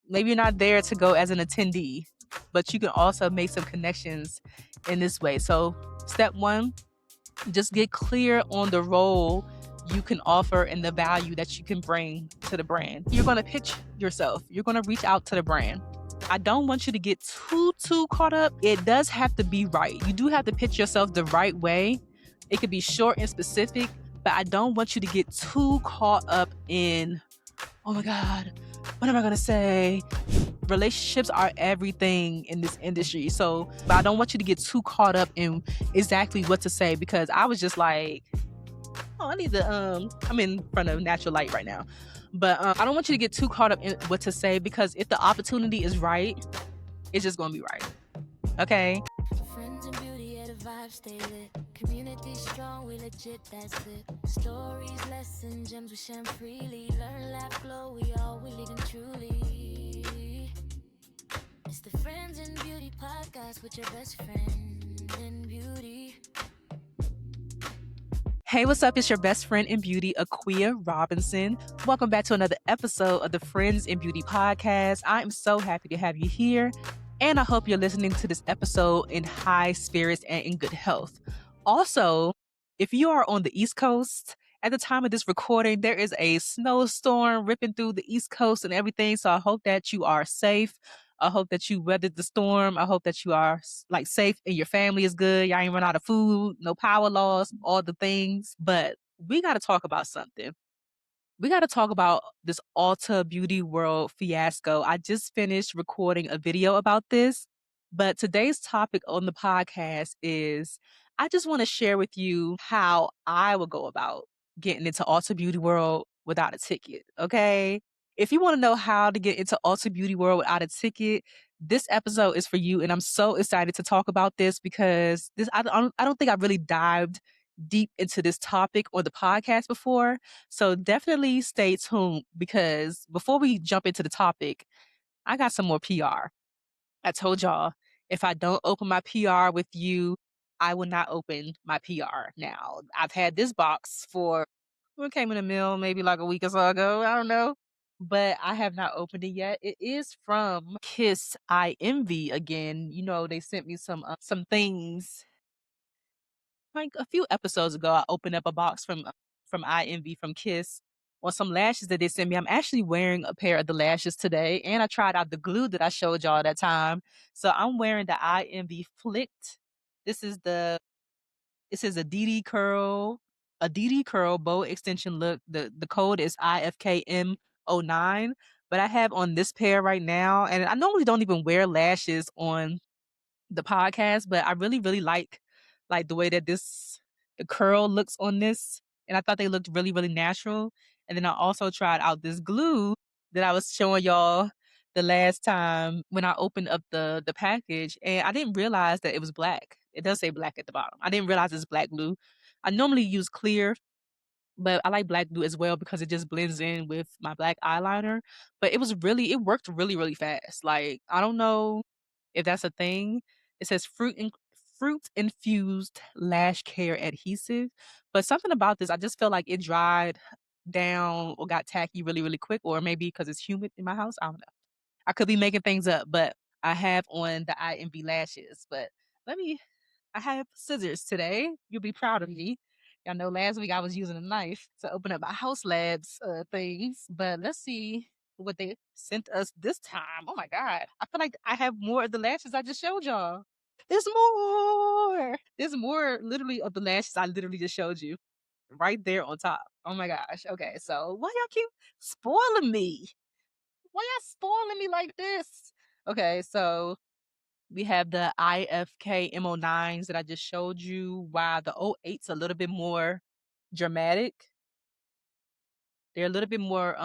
maybe you're not there to go as an attendee, but you can also make some connections in this way. So step one, just get clear on the role you can offer and the value that you can bring to the brand. You're going to pitch yourself. You're going to reach out to the brand. I don't want you to get too caught up. It does have to be right. You do have to pitch yourself the right way. It could be short and specific, but I don't want you to get too caught up in, oh my God, what am I going to say? Relationships are everything in this industry. So but I don't want you to get too caught up in exactly what to say, because I was just like, oh, I need to, I'm in front of natural light right now. But I don't want you to get too caught up in what to say, because if the opportunity is right, it's just going to be right. Okay? Friends and beauty at a vibe stay lit. Community strong, we legit, that's it. Stories, lessons, gems we share freely. Learn, laugh, glow, we all we lead and truly. It's the Friends and Beauty podcast with your best friend in beauty. Hey, what's up? It's your best friend in beauty, Aquia Robinson. Welcome back to another episode of the Friends in Beauty podcast. I am so happy to have you here, and I hope you're listening to this episode in high spirits and in good health. Also, if you are on the East Coast, at the time of this recording, there is a snowstorm ripping through the East Coast and everything, so I hope that you are safe. I hope that you weathered the storm. I hope that you are safe and your family is good. Y'all ain't run out of food, no power loss, all the things. But we got to talk about something. We got to talk about this Ulta Beauty World fiasco. I just finished recording a video about this, but today's topic on the podcast is I just want to share with you how I would go about getting into Ulta Beauty World without a ticket. Okay. If you want to know how to get into Ulta Beauty World without a ticket, this episode is for you. And I'm so excited to talk about this because I don't think I've really dived deep into this topic on the podcast before. So definitely stay tuned, because before we jump into the topic, I got some more PR. I told y'all, if I don't open my PR with you, I will not open my PR. Now, I've had this box for, it came in the mail maybe like a week or so ago. I don't know. But I have not opened it yet. It is from Kiss I Envy again. You know, they sent me some things like a few episodes ago. I opened up a box from I Envy from Kiss on some lashes that they sent me. I'm actually wearing a pair of the lashes today, and I tried out the glue that I showed y'all that time. So I'm wearing the I Envy Flicked. This is a DD curl bow extension look. The code is IFKM09. But I have on this pair right now, and I normally don't even wear lashes on the podcast, but I really, really like the way that the curl looks on this. And I thought they looked really, really natural. And then I also tried out this glue that I was showing y'all the last time when I opened up the package, and I didn't realize that it was black. It does say black at the bottom. I didn't realize it's black glue. I normally use clear, but I like black glue as well because it just blends in with my black eyeliner. But it worked really, really fast. Like, I don't know if that's a thing. It says fruit infused lash care adhesive. But something about this, I just felt like it dried down or got tacky really, really quick, or maybe because it's humid in my house. I don't know. I could be making things up, but I have on the IMV lashes. But let me I have scissors today. You'll be proud of me. Y'all know last week I was using a knife to open up my House Labs things, but let's see what they sent us this time. Oh my God. I feel like I have more of the lashes I just showed y'all. There's more. There's more literally of the lashes I literally just showed you right there on top. Oh my gosh. Okay. So why y'all keep spoiling me? Why y'all spoiling me like this? Okay. So we have the IFK MO9s that I just showed you. Wow, the O8's a little bit more dramatic. They're a little bit more,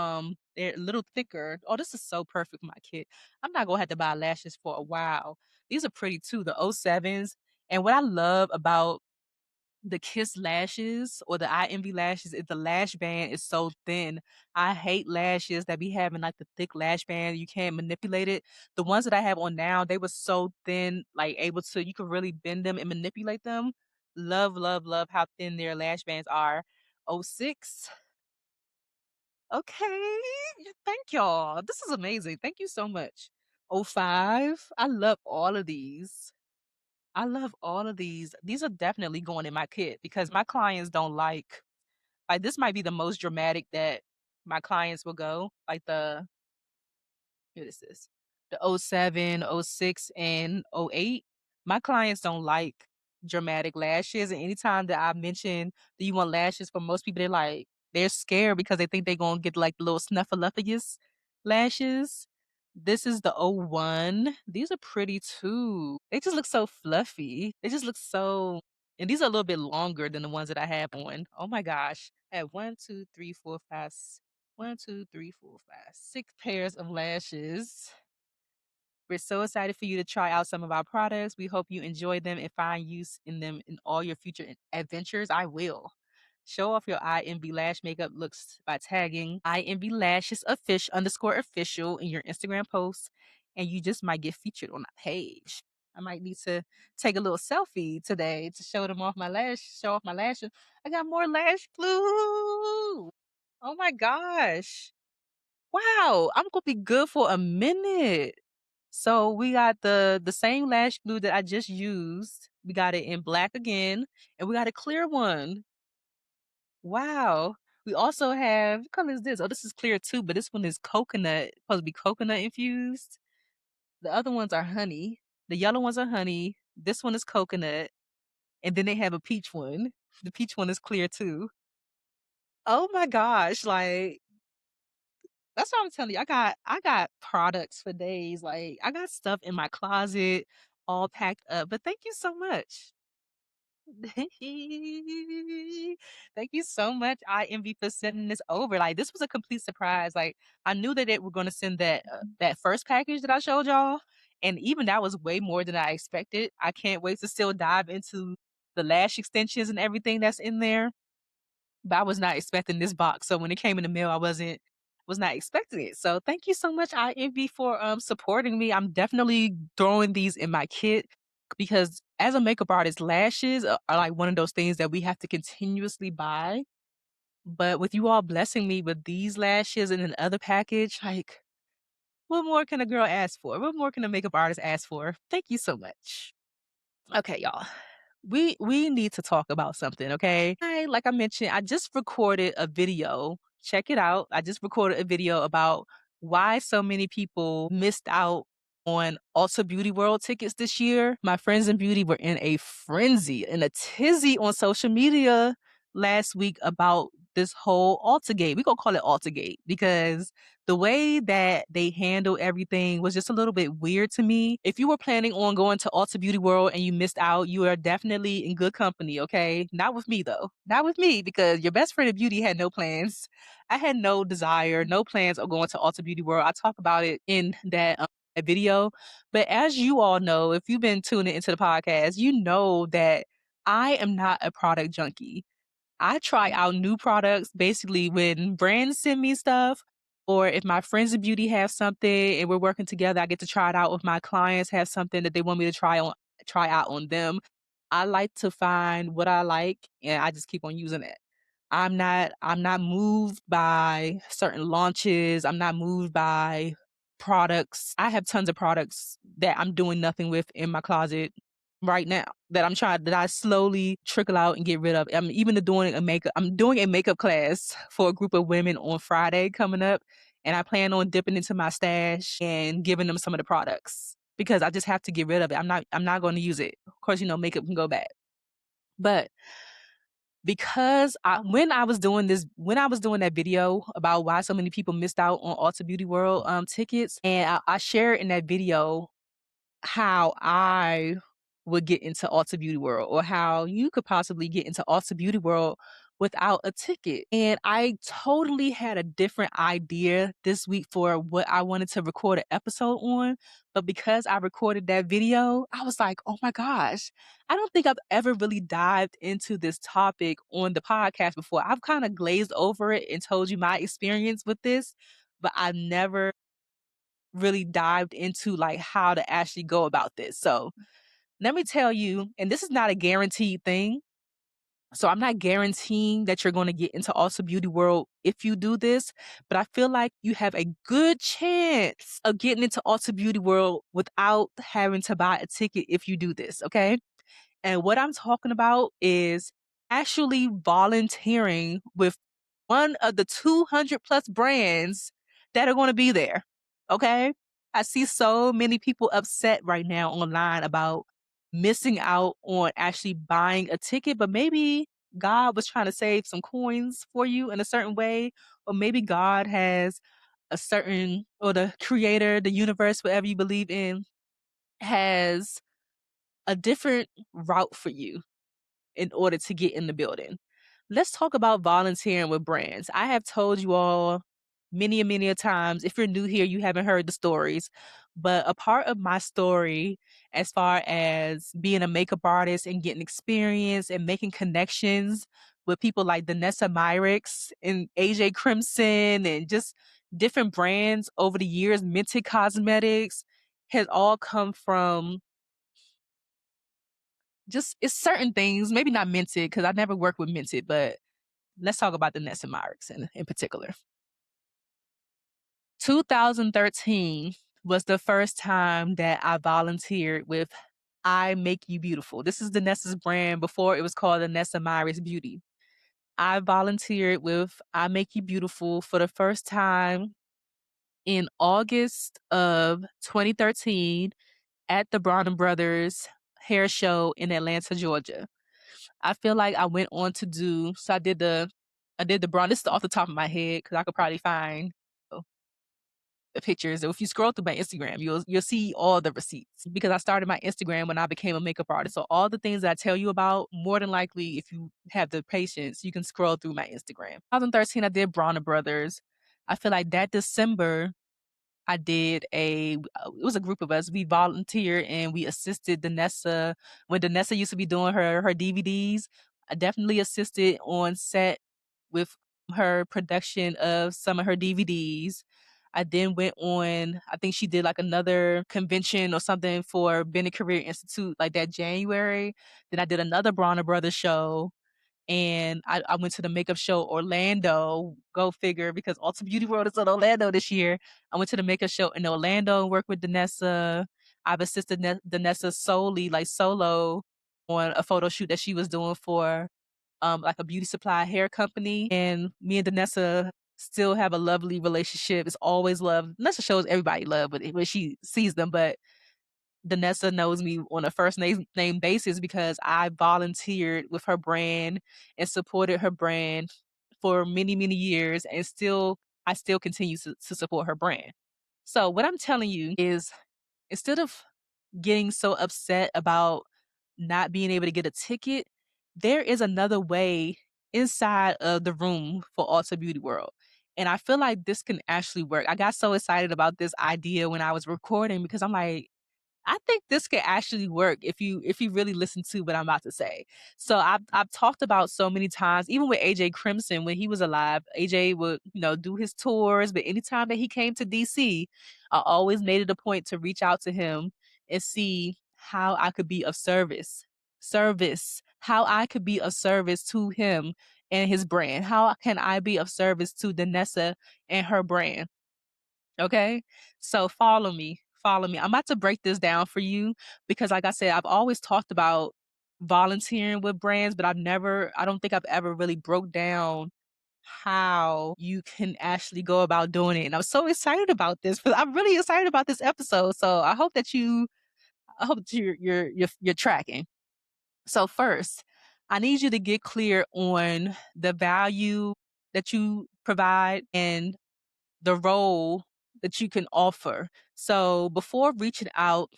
they're a little thicker. Oh, this is so perfect for my kid. I'm not gonna have to buy lashes for a while. These are pretty too, the O7s. And what I love about the Kiss lashes or the I Envy lashes is the lash band is so thin. I hate lashes that be having like the thick lash band. You can't manipulate it. The ones that I have on now, they were so thin, like you could really bend them and manipulate them. Love, love, love how thin their lash bands are. Oh 06. Okay. Thank y'all. This is amazing. Thank you so much. Oh 05. I love all of these. I love all of these. These are definitely going in my kit because my clients don't like this might be the most dramatic that my clients will go. Like what is this? The '07, '06, and '08. My clients don't like dramatic lashes. And anytime that I mention that you want lashes for most people, they're scared because they think they're gonna get like the little snuffleupagus lashes. This is the '01. These are pretty too. They just look so fluffy. They just look so and these are a little bit longer than the ones that I have on. Oh my gosh. I have 1, 2, 3, 4, 5, 1, 2, 3, 4, 5, 6 pairs of lashes. We're so excited for you to try out some of our products. We hope you enjoy them and find use in them in all your future adventures. I will. Show off your IMB lash makeup looks by tagging IMB lashes official in your Instagram post, and you just might get featured on that page. I might need to take a little selfie today to show off my lashes. I got more lash glue. Oh my gosh. Wow, I'm gonna be good for a minute. So we got the same lash glue that I just used. We got it in black again, and we got a clear one. Wow. We also have what color is this? Oh, this is clear too, but this one is coconut, supposed to be coconut infused. The other ones are honey. The yellow ones are honey. This one is coconut, and then they have a peach one. The peach one is clear too. Oh my gosh, like that's what I'm telling you. I got products for days. Like I got stuff in my closet all packed up. But thank you so much. Thank you so much, IMV, for sending this over. Like this was a complete surprise. Like I knew that they were going to send that first package that I showed y'all, and even that was way more than I expected. I can't wait to still dive into the lash extensions and everything that's in there. But I was not expecting this box. So when it came in the mail, I was not expecting it. So thank you so much, IMV, for supporting me. I'm definitely throwing these in my kit because as a makeup artist, lashes are like one of those things that we have to continuously buy. But with you all blessing me with these lashes and another package, like what more can a girl ask for? What more can a makeup artist ask for? Thank you so much. Okay, y'all. We need to talk about something, okay? Like I mentioned, I just recorded a video. Check it out. I just recorded a video about why so many people missed out on Ulta Beauty World tickets this year. My friends in beauty were in a frenzy, in a tizzy on social media last week about this whole Ulta We gonna call it Ulta because the way that they handle everything was just a little bit weird to me. If you were planning on going to Ulta Beauty World and you missed out, you are definitely in good company, okay? Not with me though. Not with me because your best friend of beauty had no plans. I had no desire, no plans of going to Ulta Beauty World. I talk about it in that video. But as you all know, if you've been tuning into the podcast, you know that I am not a product junkie. I try out new products basically when brands send me stuff or if my friends in beauty have something and we're working together, I get to try it out with my clients have something that they want me to try out on them. I like to find what I like and I just keep on using it. I'm not moved by certain launches. I'm not moved by products. I have tons of products that I'm doing nothing with in my closet right now that I slowly trickle out and get rid of. I'm doing a makeup class for a group of women on Friday coming up and I plan on dipping into my stash and giving them some of the products because I just have to get rid of it. I'm not going to use it. Of course, makeup can go bad. But because when I was doing that video about why so many people missed out on Ulta Beauty World tickets, and I shared in that video how I would get into Ulta Beauty World or how you could possibly get into Ulta Beauty World without a ticket. And I totally had a different idea this week for what I wanted to record an episode on. But because I recorded that video, I was like, oh my gosh, I don't think I've ever really dived into this topic on the podcast before. I've kind of glazed over it and told you my experience with this, but I've never really dived into like how to actually go about this. So let me tell you, and this is not a guaranteed thing, So I'm not guaranteeing that you're going to get into Ulta Beauty World if you do this, but I feel like you have a good chance of getting into Ulta Beauty World without having to buy a ticket if you do this, okay? And what I'm talking about is actually volunteering with one of the 200 plus brands that are going to be there. Okay. I see so many people upset right now online about missing out on actually buying a ticket, but maybe God was trying to save some coins for you in a certain way, or maybe God has a certain, or the creator, the universe, whatever you believe in, has a different route for you in order to get in the building. Let's talk about volunteering with brands. I have told you all many and many a times. If you're new here, you haven't heard the stories. But a part of my story, as far as being a makeup artist and getting experience and making connections with people like Danessa Myricks and AJ Crimson and just different brands over the years, Minted Cosmetics, has all come from just it's certain things, maybe not Minted, because I never worked with Minted, but let's talk about the Ness and Myricks in particular. 2013 was the first time that I volunteered with I Make You Beautiful. This is the Nessa's brand before it was called the Nessa Myricks Beauty. I volunteered with I Make You Beautiful for the first time in August of 2013 at the Brown Brothers hair show in Atlanta, Georgia. I feel like I went on to do so I did the brown. This is off the top of my head because I could probably find the pictures. If you scroll through my Instagram, you'll see all the receipts because I started my Instagram when I became a makeup artist. So all the things that I tell you about, more than likely, if you have the patience, you can scroll through my Instagram. 2013, I did Bronner Brothers. I feel like that December I did it was a group of us. We volunteered and we assisted Danessa when Danessa used to be doing her DVDs. I definitely assisted on set with her production of some of her DVDs. I then went on, I think she did like another convention or something for Bennett Career Institute like that January. Then I did another Bronner Brothers show and I went to the makeup show Orlando. Go figure, because Ulta Beauty World is in Orlando this year. I went to the makeup show in Orlando and worked with Danessa. I've assisted Danessa solely, like solo, on a photo shoot that she was doing for like a beauty supply hair company. And me and Danessa still have a lovely relationship. It's always love. Danessa shows everybody love when she sees them, but Danessa knows me on a first name basis because I volunteered with her brand and supported her brand for many, many years and I still continue to support her brand. So what I'm telling you is instead of getting so upset about not being able to get a ticket, there is another way inside of the room for Ulta Beauty World. And I feel like this can actually work. I got so excited about this idea when I was recording because I'm like, I think this could actually work if you really listen to what I'm about to say. So I've talked about so many times, even with AJ Crimson when he was alive, AJ would, do his tours, but anytime that he came to DC, I always made it a point to reach out to him and see how I could be of service. Service. How I could be of service to him and his brand. How can I be of service to Danessa and her brand? Okay. So follow me. Follow me. I'm about to break this down for you because, like I said, I've always talked about volunteering with brands, but I don't think I've ever really broke down how you can actually go about doing it. And I'm so excited about this because I'm really excited about this episode. So I hope that you're tracking. So first, I need you to get clear on the value that you provide and the role that you can offer. So before reaching out,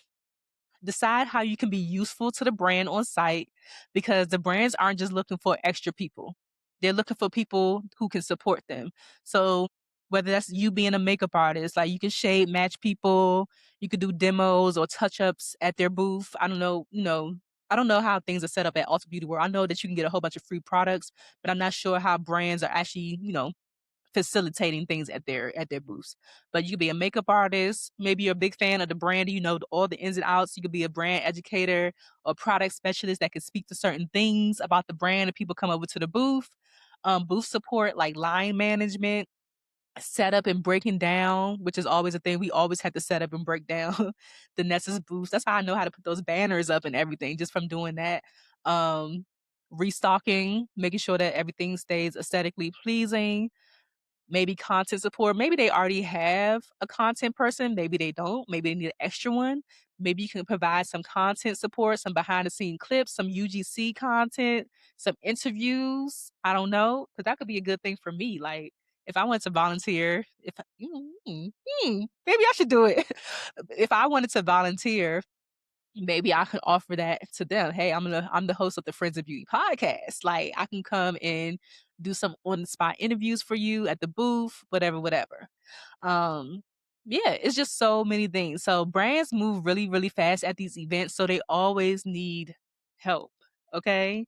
decide how you can be useful to the brand on site because the brands aren't just looking for extra people. They're looking for people who can support them. So whether that's you being a makeup artist, like you can shade match people, you could do demos or touch ups at their booth. I don't know, I don't know how things are set up at Ulta Beauty World. I know that you can get a whole bunch of free products, but I'm not sure how brands are actually, facilitating things at their booths. But you could be a makeup artist, maybe you're a big fan of the brand, you know all the ins and outs. You could be a brand educator or product specialist that can speak to certain things about the brand and people come over to the booth. Booth support like line management, setup and breaking down, which is always a thing. We always have to set up and break down Danessa's booths. That's how I know how to put those banners up and everything, just from doing that. Um, Restocking, making sure that everything stays aesthetically pleasing. Maybe content support. Maybe they already have a content person. Maybe they don't. Maybe they need an extra one. Maybe you can provide some content support, some behind the scene clips, some UGC content, some interviews. I don't know, because that could be a good thing for me. Like if I wanted to volunteer, maybe I should do it. If I wanted to volunteer, maybe I could offer that to them. Hey, I'm the host of the Friends of Beauty podcast. Like I can come and do some on the spot interviews for you at the booth, whatever, whatever. Um, yeah, it's just so many things. So brands move really, really fast at these events, so they always need help. Okay.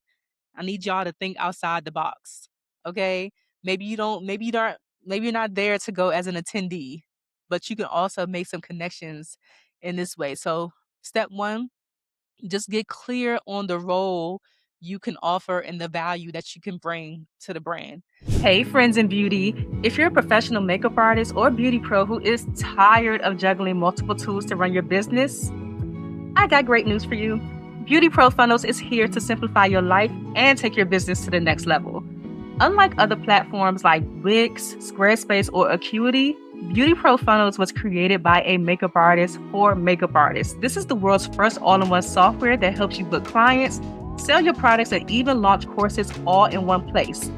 I need y'all to think outside the box. Okay. Maybe you're not there to go as an attendee, but you can also make some connections in this way. So step one, just get clear on the role you can offer and the value that you can bring to the brand. Hey, friends in beauty. If you're a professional makeup artist or beauty pro who is tired of juggling multiple tools to run your business, I got great news for you. Beauty Pro Funnels is here to simplify your life and take your business to the next level. Unlike other platforms like Wix, Squarespace, or Acuity, Beauty Pro Funnels was created by a makeup artist for makeup artists. This is the world's first all-in-one software that helps you book clients, sell your products, and even launch courses all in one place.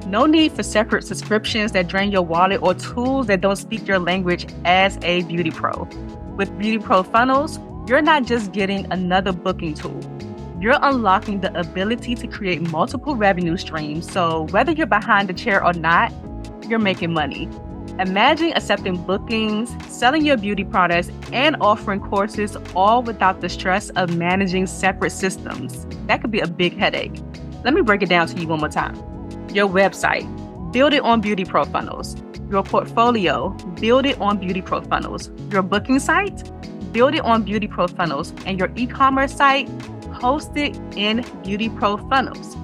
No need for separate subscriptions that drain your wallet or tools that don't speak your language as a beauty pro. With Beauty Pro Funnels, you're not just getting another booking tool. You're unlocking the ability to create multiple revenue streams. So whether you're behind the chair or not, you're making money. Imagine accepting bookings, selling your beauty products, and offering courses all without the stress of managing separate systems. That could be a big headache. Let me break it down to you one more time. Your website, build it on Beauty Pro Funnels. Your portfolio, build it on Beauty Pro Funnels. Your booking site, build it on Beauty Pro Funnels. And your e-commerce site, host it in Beauty Pro Funnels.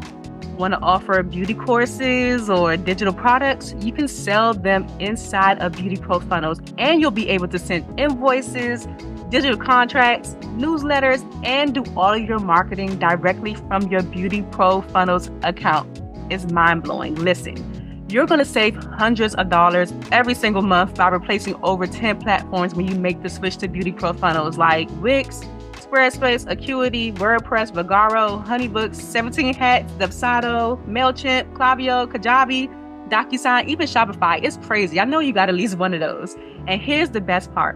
Want to offer beauty courses or digital products? You can sell them inside of Beauty Pro Funnels, and you'll be able to send invoices, digital contracts, newsletters, and do all of your marketing directly from your Beauty Pro Funnels account. It's mind-blowing. Listen, you're going to save hundreds of dollars every single month by replacing over 10 platforms when you make the switch to Beauty Pro Funnels like Wix, Squarespace, Acuity, WordPress, Vagaro, Honeybooks, 17 Hats, Dubsado, MailChimp, Klaviyo, Kajabi, DocuSign, even Shopify. It's crazy. I know you got at least one of those. And here's the best part.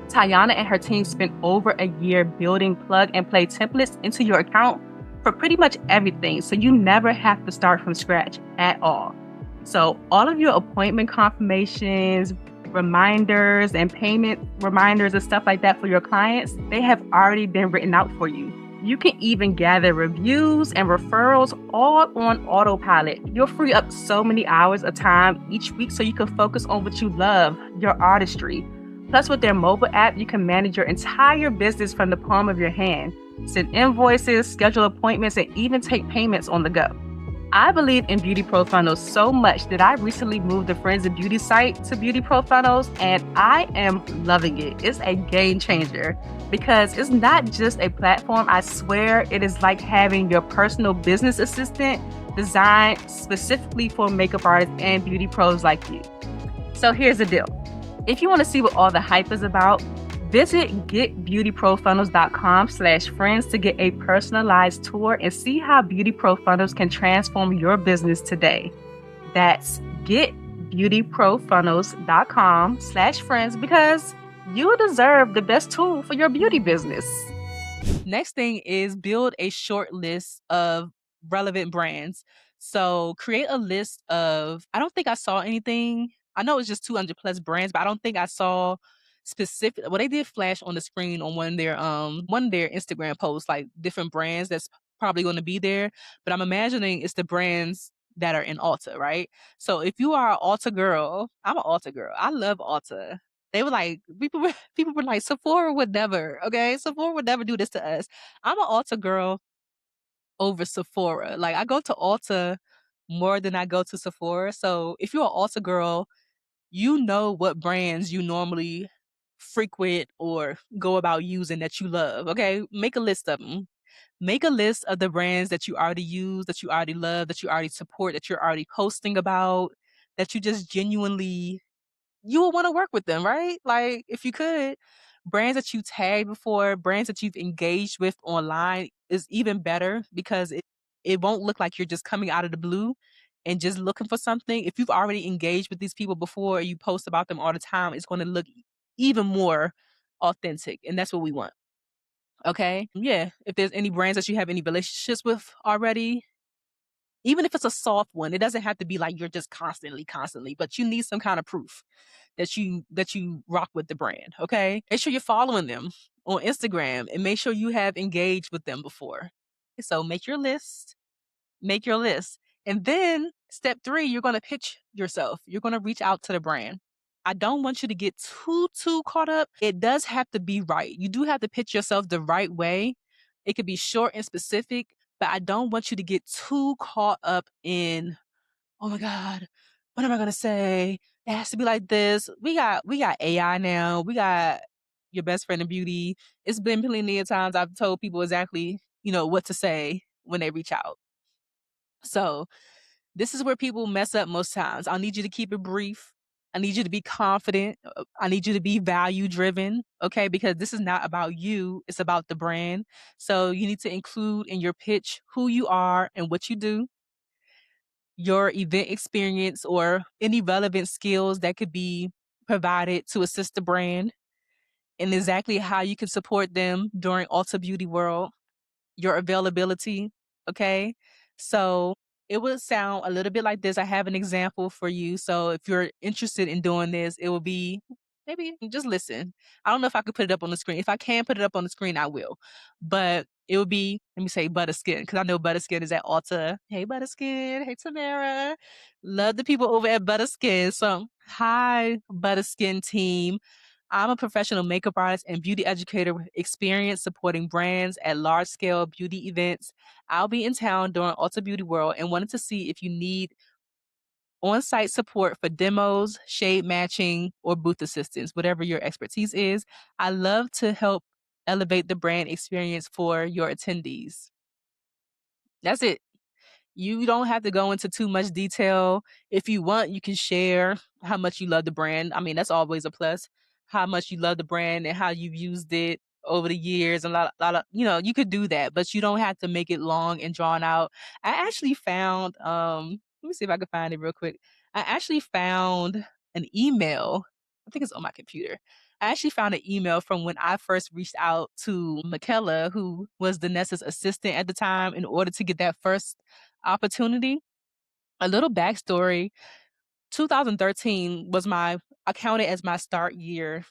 Tayana and her team spent over a year building plug-and-play templates into your account for pretty much everything, so you never have to start from scratch at all. So all of your appointment confirmations, reminders, and payment reminders and stuff like that for your clients, they have already been written out for you. You can even gather reviews and referrals all on autopilot. You'll free up so many hours of time each week so you can focus on what you love, your artistry. Plus, with their mobile app, you can manage your entire business from the palm of your hand, send invoices, schedule appointments, and even take payments on the go. I believe in Beauty Pro Funnels so much that I recently moved the Friends of Beauty site to Beauty Pro Funnels, and I am loving it. It's a game changer because it's not just a platform. I swear it is like having your personal business assistant designed specifically for makeup artists and beauty pros like you. So here's the deal. If you want to see what all the hype is about, visit getbeautyprofunnels.com/friends to get a personalized tour and see how Beauty Pro Funnels can transform your business today. That's getbeautyprofunnels.com/friends because you deserve the best tool for your beauty business. Next thing is build a short list of relevant brands. So create a list of, I don't think I saw anything. I know it's just 200 plus brands, but I don't think I saw specific. Well, they did flash on the screen on one of their Instagram posts, like different brands that's probably going to be there. But I'm imagining it's the brands that are in Ulta, right? So if you are an Ulta girl, I'm an Ulta girl. I love Ulta. They were like, people were like, Sephora would never, okay? Sephora would never do this to us. I'm an Ulta girl over Sephora. Like I go to Ulta more than I go to Sephora. So if you're an Ulta girl, you know what brands you normally frequent or go about using that you love. Okay. Make a list of them. Make a list of the brands that you already use, that you already love, that you already support, that you're already posting about, that you just genuinely you would want to work with them, right? Like if you could, brands that you tagged before, brands that you've engaged with online is even better because it won't look like you're just coming out of the blue and just looking for something. If you've already engaged with these people before, you post about them all the time, it's going to look even more authentic, and that's what we want. Okay? Yeah, if there's any brands that you have any relationships with already, even if it's a soft one, it doesn't have to be like you're just constantly, but you need some kind of proof that you rock with the brand, okay? Make sure you're following them on Instagram and make sure you have engaged with them before. So make your list. And then step 3, you're going to pitch yourself. You're going to reach out to the brand. I don't want you to get too caught up. It does have to be right. You do have to pitch yourself the right way. It could be short and specific, but I don't want you to get too caught up in, oh my God, what am I gonna say? It has to be like this. We got AI now. We got your best friend in beauty. It's been plenty of times I've told people exactly, what to say when they reach out. So this is where people mess up most times. I need you to keep it brief. I need you to be confident. I need you to be value driven, okay? Because this is not about you, it's about the brand. So you need to include in your pitch who you are and what you do, your event experience, or any relevant skills that could be provided to assist the brand, and exactly how you can support them during Ulta Beauty World, your availability. Okay. So it would sound a little bit like this. I have an example for you. So if you're interested in doing this, it will be maybe just listen. I don't know if I could put it up on the screen. If I can put it up on the screen, I will. But it would be, let me say Butterskin, because I know Butterskin is at Ulta. Hey, Butterskin. Hey, Tamara. Love the people over at Butterskin. So, hi, Butterskin team. I'm a professional makeup artist and beauty educator with experience supporting brands at large scale beauty events. I'll be in town during Ulta Beauty World and wanted to see if you need on site support for demos, shade matching, or booth assistance, whatever your expertise is. I love to help elevate the brand experience for your attendees. That's it. You don't have to go into too much detail. If you want, you can share how much you love the brand. I mean, that's always a plus. How much you love the brand and how you've used it over the years. A lot of, you could do that, but you don't have to make it long and drawn out. I actually found, let me see if I can find it real quick. I actually found an email. I think it's on my computer. I actually found an email from when I first reached out to Michaela, who was Danessa's assistant at the time, in order to get that first opportunity. A little backstory: 2013 was my accounted as my start year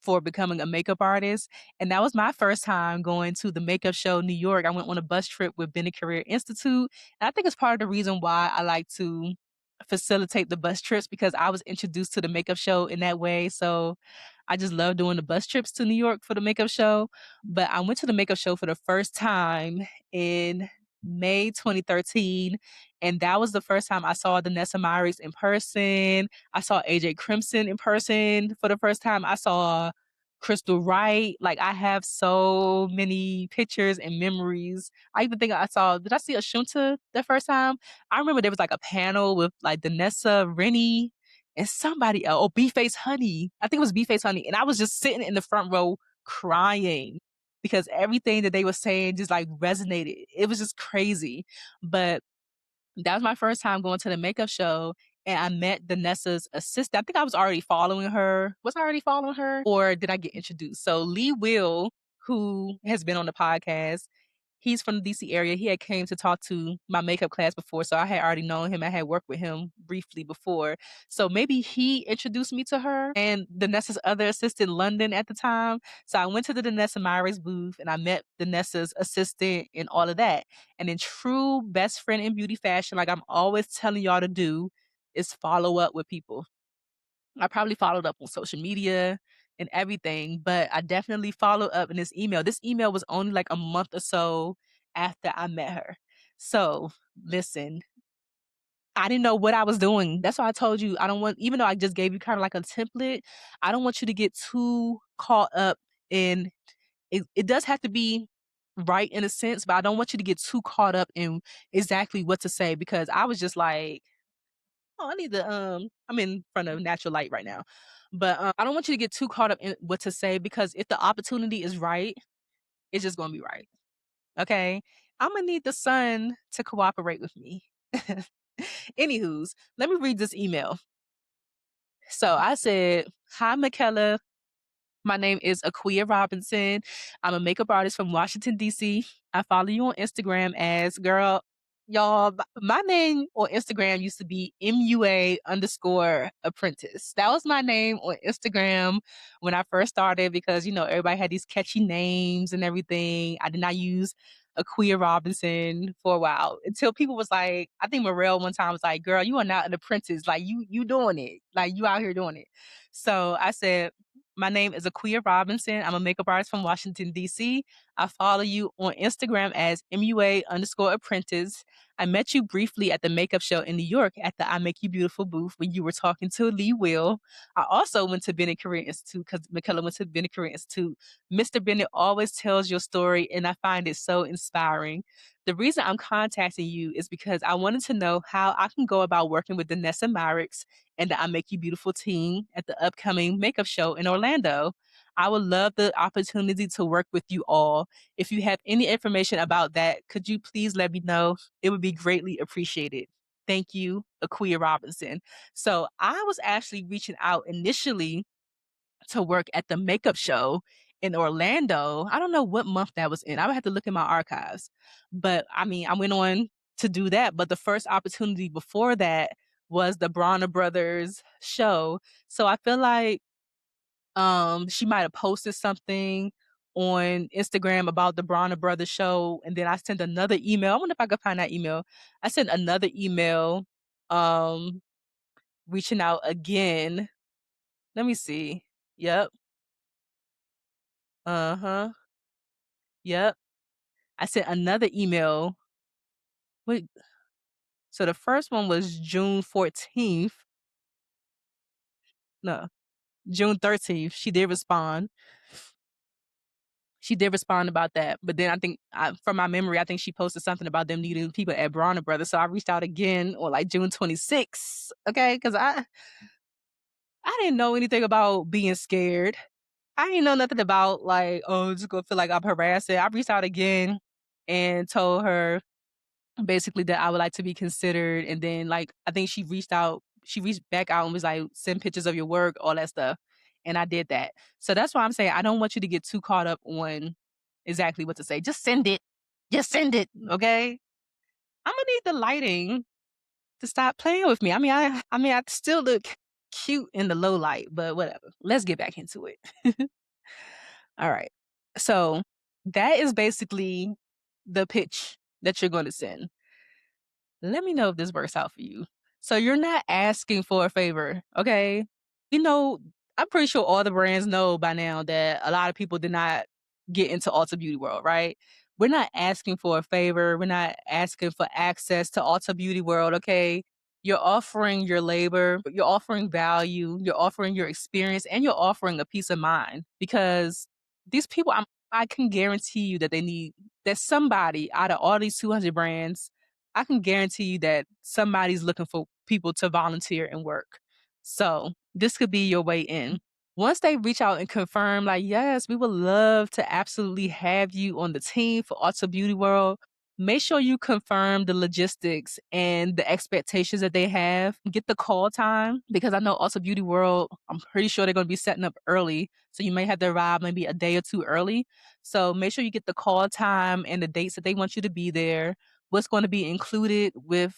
for becoming a makeup artist. And that was my first time going to the makeup show in New York. I went on a bus trip with Bennett Career Institute. And I think it's part of the reason why I like to facilitate the bus trips, because I was introduced to the makeup show in that way. So I just love doing the bus trips to New York for the makeup show. But I went to the makeup show for the first time in May 2013. And that was the first time I saw Danessa Myricks in person. I saw AJ Crimson in person for the first time. I saw Crystal Wright. Like, I have so many pictures and memories. I even think did I see Ashunta the first time? I remember there was like a panel with like Danessa, Rennie, and somebody else. Oh, B-Face Honey. I think it was B-Face Honey. And I was just sitting in the front row crying because everything that they were saying just like resonated. It was just crazy. But that was my first time going to the makeup show, and I met Danessa's assistant. I think I was already following her. Was I already following her? Or did I get introduced? So Lee Will, who has been on the podcast, He's from the DC area. He had came to talk to my makeup class before, so I had already known him. I had worked with him briefly before. So maybe he introduced me to her and Danessa's other assistant, London, at the time. So I went to the Danessa Myricks booth and I met Danessa's assistant and all of that. And in true best friend in beauty fashion, like I'm always telling y'all to do, is follow up with people. I probably followed up on social media and everything, but I definitely followed up in this email. This email was only like a month or so after I met her. So listen, I didn't know what I was doing. That's why I told you I don't want, even though I just gave you kind of like a template, I don't want you to get too caught up in it does have to be right in a sense, but I don't want you to get too caught up in exactly what to say because I was just like, oh, I need to I'm in front of natural light right now. But I don't want you to get too caught up in what to say because if the opportunity is right, it's just gonna be right. Okay. I'm gonna need the sun to cooperate with me. Anywho's, let me read this email. So I said, hi, Michaela. My name is Aquia Robinson. I'm a makeup artist from Washington, D.C. I follow you on Instagram as girl. Y'all, my name on Instagram used to be MUA underscore apprentice. That was my name on Instagram when I first started because, you know, everybody had these catchy names and everything. I did not use Aquia Robinson for a while until people was like, I think Morel one time was like, girl, you are not an apprentice. Like you doing it. Like you out here doing it. So I said, my name is Aquia Robinson. I'm a makeup artist from Washington, D.C. I follow you on Instagram as MUA underscore apprentice. I met you briefly at the makeup show in New York at the I Make You Beautiful booth when you were talking to Lee Will. I also went to Bennett Career Institute because Michaela went to Bennett Career Institute. Mr. Bennett always tells your story, and I find it so inspiring. The reason I'm contacting you is because I wanted to know how I can go about working with Danessa Myricks and the I Make You Beautiful team at the upcoming makeup show in Orlando. I would love the opportunity to work with you all. If you have any information about that, could you please let me know? It would be greatly appreciated. Thank you, Aquia Robinson. So I was actually reaching out initially to work at the makeup show in Orlando. I don't know what month that was in. I would have to look in my archives. But I mean, I went on to do that. But the first opportunity before that was the Bronner Brothers show. So I feel like she might have posted something on Instagram about the Bronner Brothers show. And then I sent another email. I wonder if I could find that email. I sent another email um reaching out again. Let me see. Yep. Uh-huh. Yep. I sent another email. Wait, so the first one was June 14th. No, June 13th. She did respond. She did respond about that. But then I think, from my memory, I think she posted something about them needing people at Bronner Brothers. So I reached out again on like June 26th. Okay. Because I didn't know anything about being scared. I didn't know nothing about like, oh, just gonna feel like I'm harassing. I reached out again and told her basically that I would like to be considered. And then like I think she reached back out and was like, send pictures of your work, all that stuff. And I did that. So that's why I'm saying I don't want you to get too caught up on exactly what to say. Just send it. Just send it. Okay. I'm gonna need the lighting to stop playing with me. I still look cute in the low light, but whatever. Let's get back into it. All right. So that is basically the pitch that you're going to send. Let me know if this works out for you. So you're not asking for a favor, okay? You know, I'm pretty sure all the brands know by now that a lot of people did not get into Ulta Beauty World, right? We're not asking for a favor. We're not asking for access to Ulta Beauty World, okay? You're offering your labor, you're offering value, you're offering your experience, and you're offering a peace of mind because these people, I can guarantee you that that somebody out of all these 200 brands, I can guarantee you that somebody's looking for people to volunteer and work. So this could be your way in. Once they reach out and confirm, like, yes, we would love to absolutely have you on the team for Ulta Beauty World, make sure you confirm the logistics and the expectations that they have. Get the call time because I know Ulta Beauty World, I'm pretty sure they're going to be setting up early. So you may have to arrive maybe a day or two early. So make sure you get the call time and the dates that they want you to be there. What's going to be included with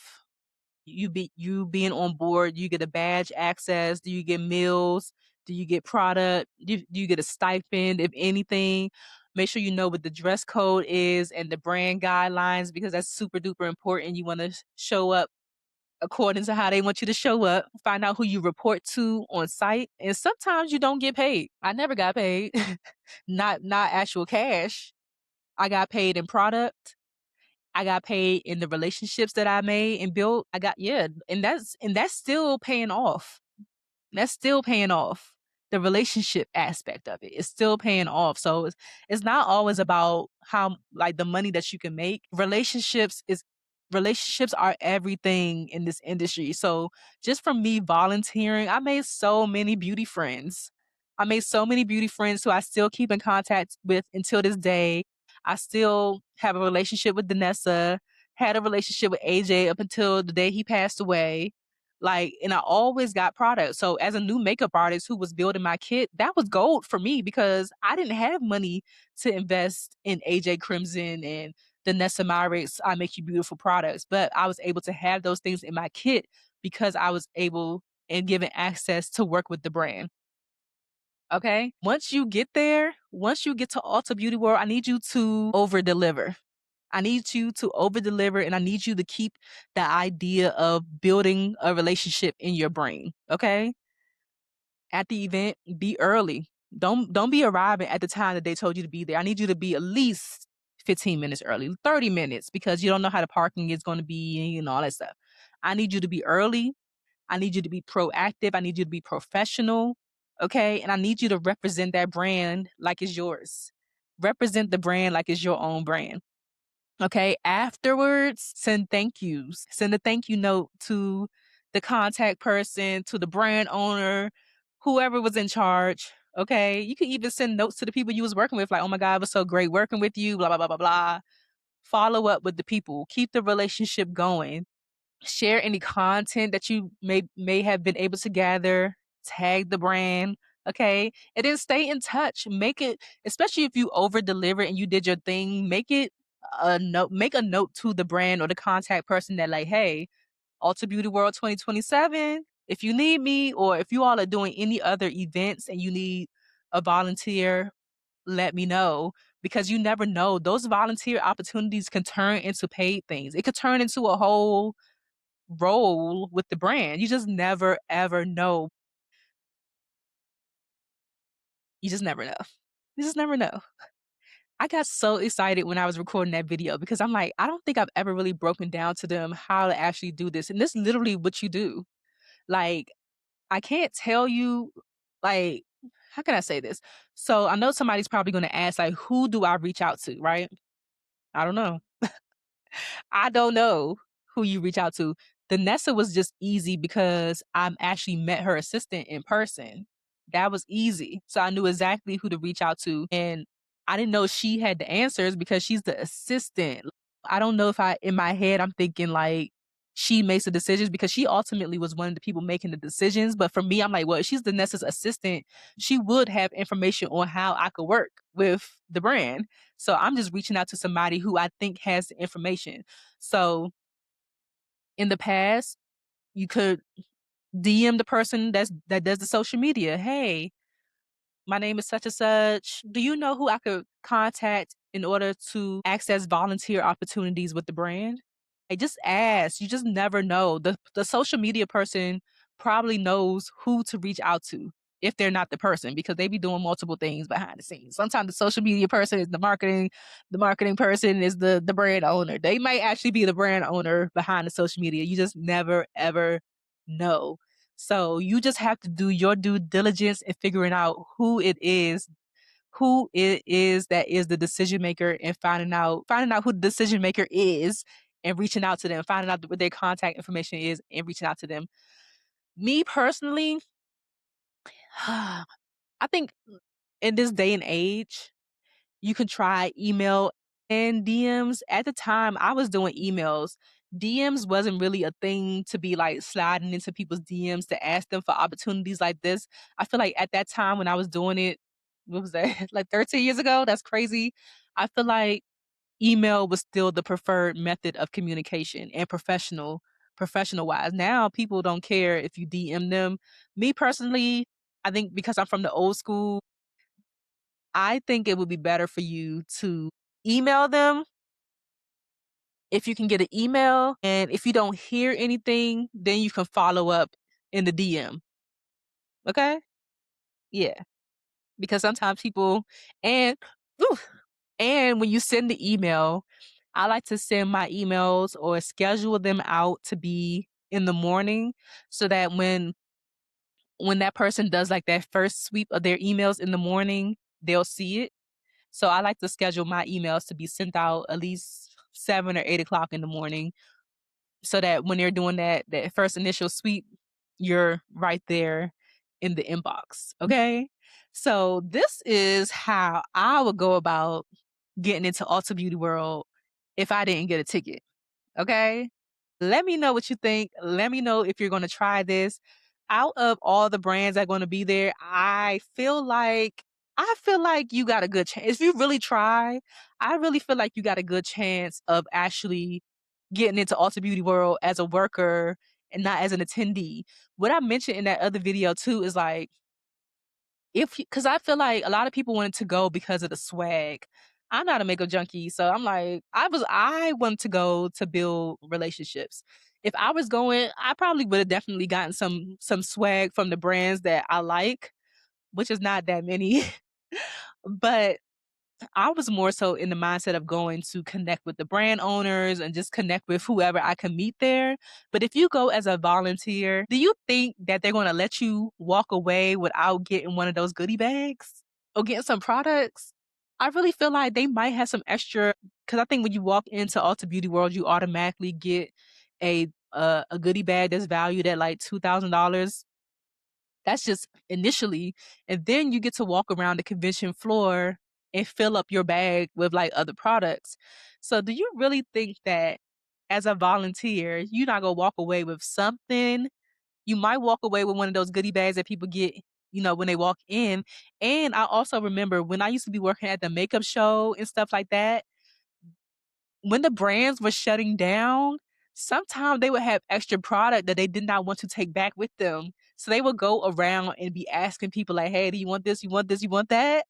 you being on board? You get a badge access? Do you get meals? Do you get product? Do you get a stipend, if anything? Make sure you know what the dress code is and the brand guidelines because that's super duper important. You want to show up according to how they want you to show up. Find out who you report to on site. And sometimes you don't get paid. I never got paid. Not actual cash. I got paid in product. I got paid in the relationships that I made and built. I got yeah, and that's still paying off. That's still paying off. The relationship aspect of it is still paying off. So it's not always about how like the money that you can make. Relationships are everything in this industry. So just from me volunteering, I made so many beauty friends. I made so many beauty friends who I still keep in contact with until this day. I still have a relationship with Danessa, had a relationship with AJ up until the day he passed away. Like, and I always got products. So as a new makeup artist who was building my kit, that was gold for me because I didn't have money to invest in AJ Crimson and the Nessa Myricks I Make You Beautiful products. But I was able to have those things in my kit because I was able and given access to work with the brand. Okay. Once you get there, once you get to Ulta Beauty World, I need you to over deliver. I need you to over deliver and I need you to keep the idea of building a relationship in your brain. Okay. At the event, be early. Don't be arriving at the time that they told you to be there. I need you to be at least 15 minutes early, 30 minutes, because you don't know how the parking is going to be and all that stuff. I need you to be early. I need you to be proactive. I need you to be professional. Okay. And I need you to represent that brand like it's yours. Represent the brand like it's your own brand. Okay. Afterwards, send thank yous. Send a thank you note to the contact person, to the brand owner, whoever was in charge. Okay. You can even send notes to the people you was working with, like, oh my God, it was so great working with you, blah, blah, blah, blah, blah. Follow up with the people. Keep the relationship going. Share any content that you may have been able to gather. Tag the brand. Okay. And then stay in touch. Make it, especially if you over deliver and you did your thing, make a note to the brand or the contact person that, like, hey, Ulta Beauty World 2027, if you need me, or if you all are doing any other events and you need a volunteer, let me know. Because you never know. Those volunteer opportunities can turn into paid things. It could turn into a whole role with the brand. You just never ever know. You just never know. You just never know. I got so excited when I was recording that video because I'm like, I don't think I've ever really broken down to them how to actually do this. And this is literally what you do. Like, I can't tell you, like, how can I say this? So I know somebody's probably going to ask, like, who do I reach out to, right? I don't know. I don't know who you reach out to. The Nessa was just easy because I actually met her assistant in person. That was easy. So I knew exactly who to reach out to. And I didn't know she had the answers because she's the assistant. I don't know if in my head, I'm thinking like she makes the decisions because she ultimately was one of the people making the decisions. But for me, I'm like, well, if she's the Nessa's assistant, she would have information on how I could work with the brand. So I'm just reaching out to somebody who I think has the information. So in the past, you could DM the person that does the social media. Hey, my name is such and such. Do you know who I could contact in order to access volunteer opportunities with the brand? I just ask. You just never know. The social media person probably knows who to reach out to if they're not the person because they be doing multiple things behind the scenes. Sometimes the social media person is the marketing person is the brand owner. They might actually be the brand owner behind the social media. You just never ever know. So you just have to do your due diligence in figuring out who it is that is the decision maker and finding out who the decision maker is and reaching out to them, finding out what their contact information is and reaching out to them. Me personally, I think in this day and age, you can try email and DMs. At the time, I was doing emails. DMs wasn't really a thing to be like sliding into people's DMs to ask them for opportunities like this. I feel like at that time when I was doing it, what was that? Like 13 years ago? That's crazy. I feel like email was still the preferred method of communication and professional wise. Now people don't care if you DM them. Me personally, I think because I'm from the old school, I think it would be better for you to email them if you can get an email. And if you don't hear anything, then you can follow up in the DM. Okay? Yeah. Because sometimes people and ooh, and when you send the email, I like to send my emails or schedule them out to be in the morning so that when that person does like that first sweep of their emails in the morning, they'll see it. So I like to schedule my emails to be sent out at least 7 or 8 o'clock in the morning so that when they're doing that first initial sweep, you're right there in the inbox. Okay. So this is how I would go about getting into Ulta Beauty World if I didn't get a ticket. Okay. Let me know what you think. Let me know if you're going to try this. Out of all the brands that are going to be there, I feel like you got a good chance. If you really try, I really feel like you got a good chance of actually getting into Ulta Beauty World as a worker and not as an attendee. What I mentioned in that other video too is like if because I feel like a lot of people wanted to go because of the swag. I'm not a makeup junkie, so I'm like, I want to go to build relationships. If I was going, I probably would have definitely gotten some swag from the brands that I like, which is not that many. But I was more so in the mindset of going to connect with the brand owners and just connect with whoever I can meet there. But if you go as a volunteer, do you think that they're going to let you walk away without getting one of those goodie bags or getting some products? I really feel like they might have some extra because I think when you walk into Ulta Beauty World, you automatically get a goodie bag that's valued at like $2,000. That's just initially. And then you get to walk around the convention floor and fill up your bag with like other products. So do you really think that as a volunteer, you're not gonna walk away with something? You might walk away with one of those goodie bags that people get, when they walk in. And I also remember when I used to be working at the makeup show and stuff like that, when the brands were shutting down, sometimes they would have extra product that they did not want to take back with them. So they would go around and be asking people like, "Hey, do you want this? You want this? You want that?"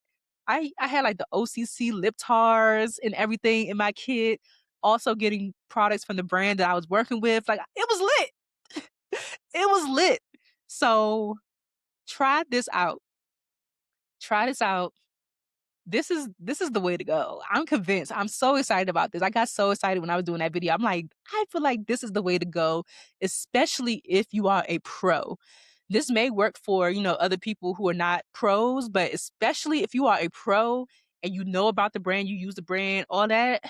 I had like the OCC lip tars and everything in my kit. Also getting products from the brand that I was working with. Like it was lit. It was lit. So try this out. Try this out. This is the way to go. I'm convinced. I'm so excited about this. I got so excited when I was doing that video. I'm like, I feel like this is the way to go, especially if you are a pro. This may work for, other people who are not pros, but especially if you are a pro and you know about the brand, you use the brand, all that,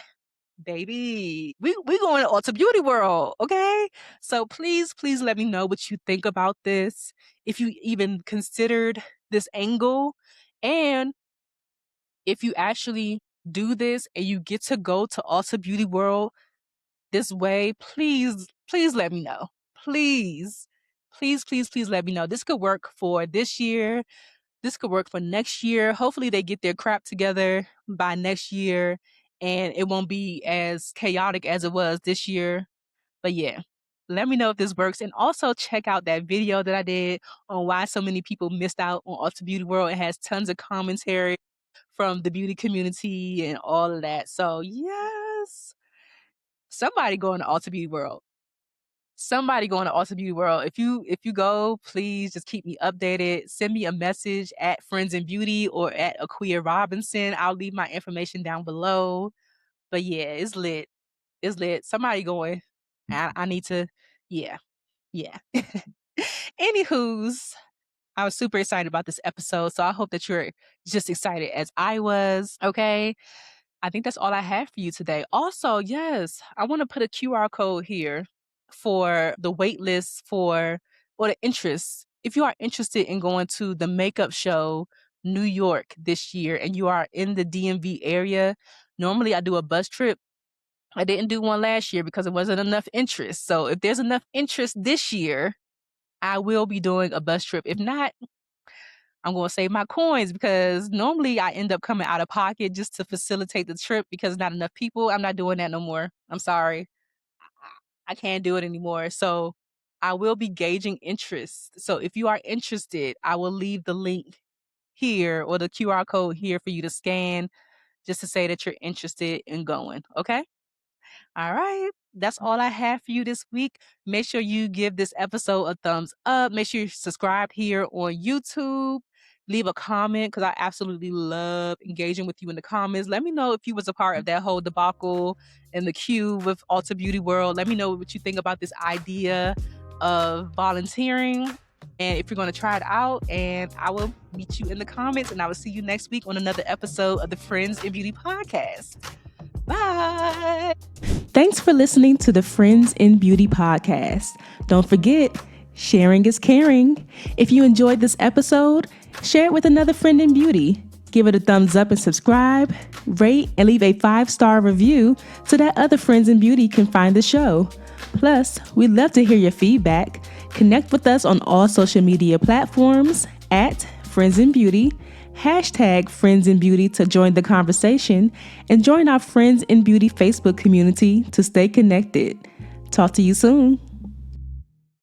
baby. We going to Ulta Beauty World, okay? So please let me know what you think about this. If you even considered this angle and if you actually do this and you get to go to Ulta Beauty World this way, please let me know. Please, please let me know. This could work for this year. This could work for next year. Hopefully, they get their crap together by next year and it won't be as chaotic as it was this year. But yeah, let me know if this works. And also check out that video that I did on why so many people missed out on Ulta Beauty World. It has tons of commentary from the beauty community and all of that. So yes, somebody going to Ulta Beauty World. Somebody going to Ulta Beauty World. If you go, please just keep me updated. Send me a message at Friends in Beauty or at Aquia Robinson. I'll leave my information down below. But yeah, it's lit. It's lit. Somebody going. I need to. Yeah, yeah. Anywho's, I was super excited about this episode, so I hope that you're just excited as I was. Okay. I think that's all I have for you today. Also, yes, I want to put a QR code here for the wait list or the interest. If you are interested in going to the makeup show New York this year and you are in the DMV area, Normally I do a bus trip. I didn't do one last year because there wasn't enough interest. So if there's enough interest this year, I will be doing a bus trip. If not, I'm going to save my coins because normally I end up coming out of pocket just to facilitate the trip because not enough people. I'm not doing that no more. I'm sorry. I can't do it anymore. So I will be gauging interest. So if you are interested, I will leave the link here or the QR code here for you to scan just to say that you're interested in going. Okay. All right. That's all I have for you this week. Make sure you give this episode a thumbs up. Make sure you subscribe here on YouTube. Leave a comment because I absolutely love engaging with you in the comments. Let me know if you was a part of that whole debacle in the queue with Ulta Beauty World. Let me know what you think about this idea of volunteering and if you're going to try it out. And I will meet you in the comments and I will see you next week on another episode of the Friends in Beauty podcast. Bye. Thanks for listening to the Friends in Beauty podcast. Don't forget, sharing is caring. If you enjoyed this episode, share it with another friend in beauty. Give it a thumbs up and subscribe, rate, and leave a 5-star review so that other friends in beauty can find the show. Plus, we'd love to hear your feedback. Connect with us on all social media platforms at Friends in Beauty, hashtag Friends in Beauty to join the conversation, and join our Friends in Beauty Facebook community to stay connected. Talk to you soon.